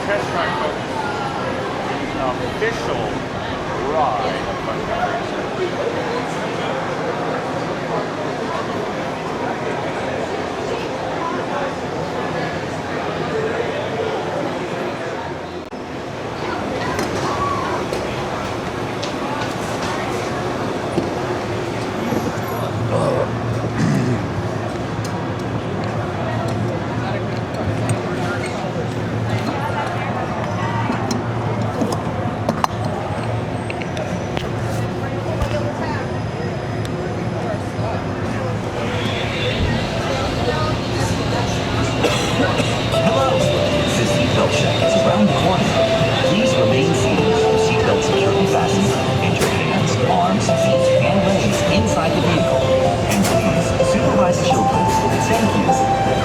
test drive focus. Official ride of Fun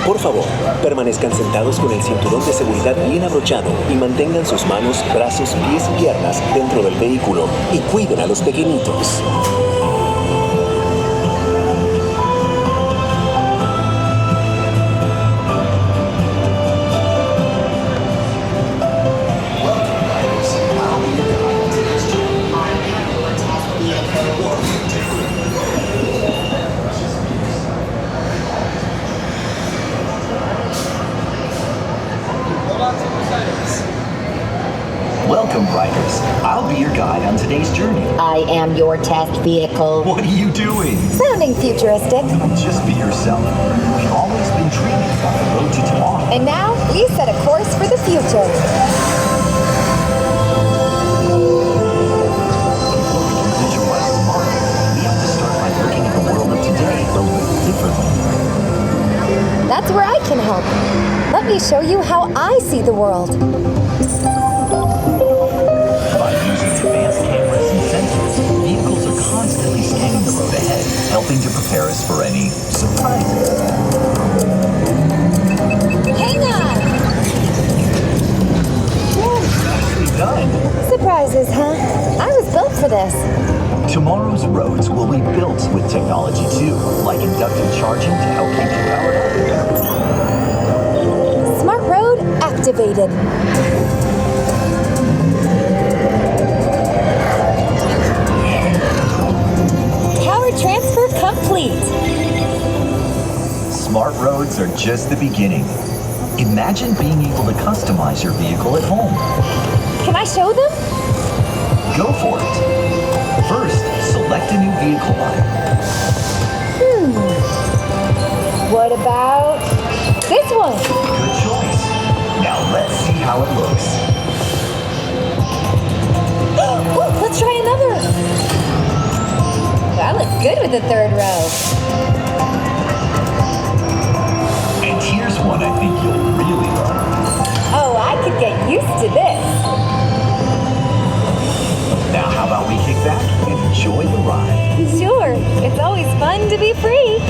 Por favor, permanezcan sentados con el cinturón de seguridad bien abrochado y mantengan sus manos, brazos, pies y piernas dentro del vehículo y cuiden a los pequeñitos. Welcome, riders. I'll be your guide on today's journey. I am your test vehicle. What are you doing? Sounding futuristic. Just be yourself. We've always been dreaming about the road to tomorrow. And now, we set a course for the future. Visualize tomorrow. We have to start by looking at the world of today a little differently. That's where I can help. Let me show you how I see the world. By using advanced cameras and sensors, vehicles are constantly scanning the road ahead, helping to prepare us for any surprises. Hang on! Nicely done. Surprises, huh? I was built for this. Tomorrow's roads will be built with technology too, like inductive charging to help keep you powered up. Smart road activated. Power transfer complete. Smart roads are just the beginning. Imagine being able to customize your vehicle at home. Can I show them? Go for it. First, select a new vehicle line. What about this one? Good choice. Now let's see how it looks. Ooh, let's try another. I look good with the third row. And here's one I think you'll really love. Oh, I could get used to this. Now how about we kick back and enjoy the ride? Sure, it's always fun to be free.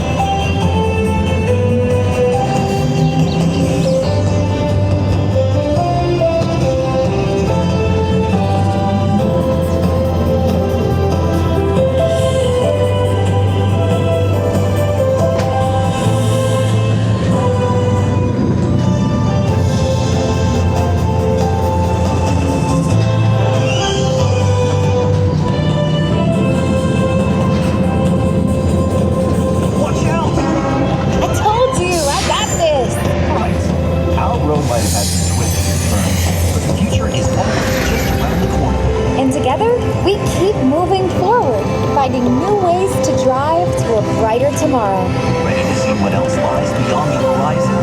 Finding new ways to drive to a brighter tomorrow. Ready to see what else lies beyond the horizon?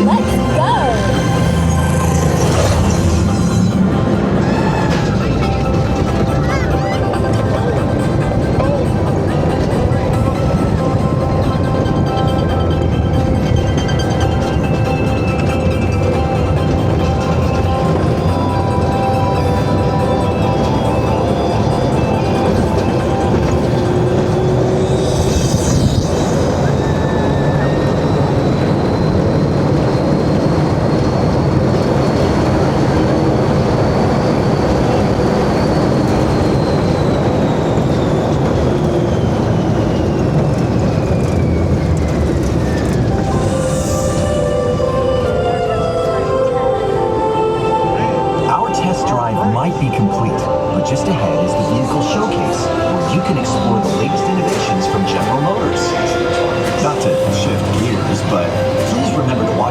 Let's go!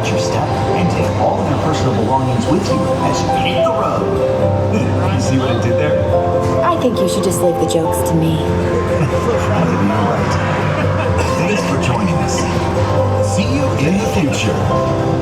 watch your step and take all of your personal belongings with you as you hit the road. You see what I did there? I think you should just leave the jokes to me. Maybe you're right. Thanks for joining us. See you in the future.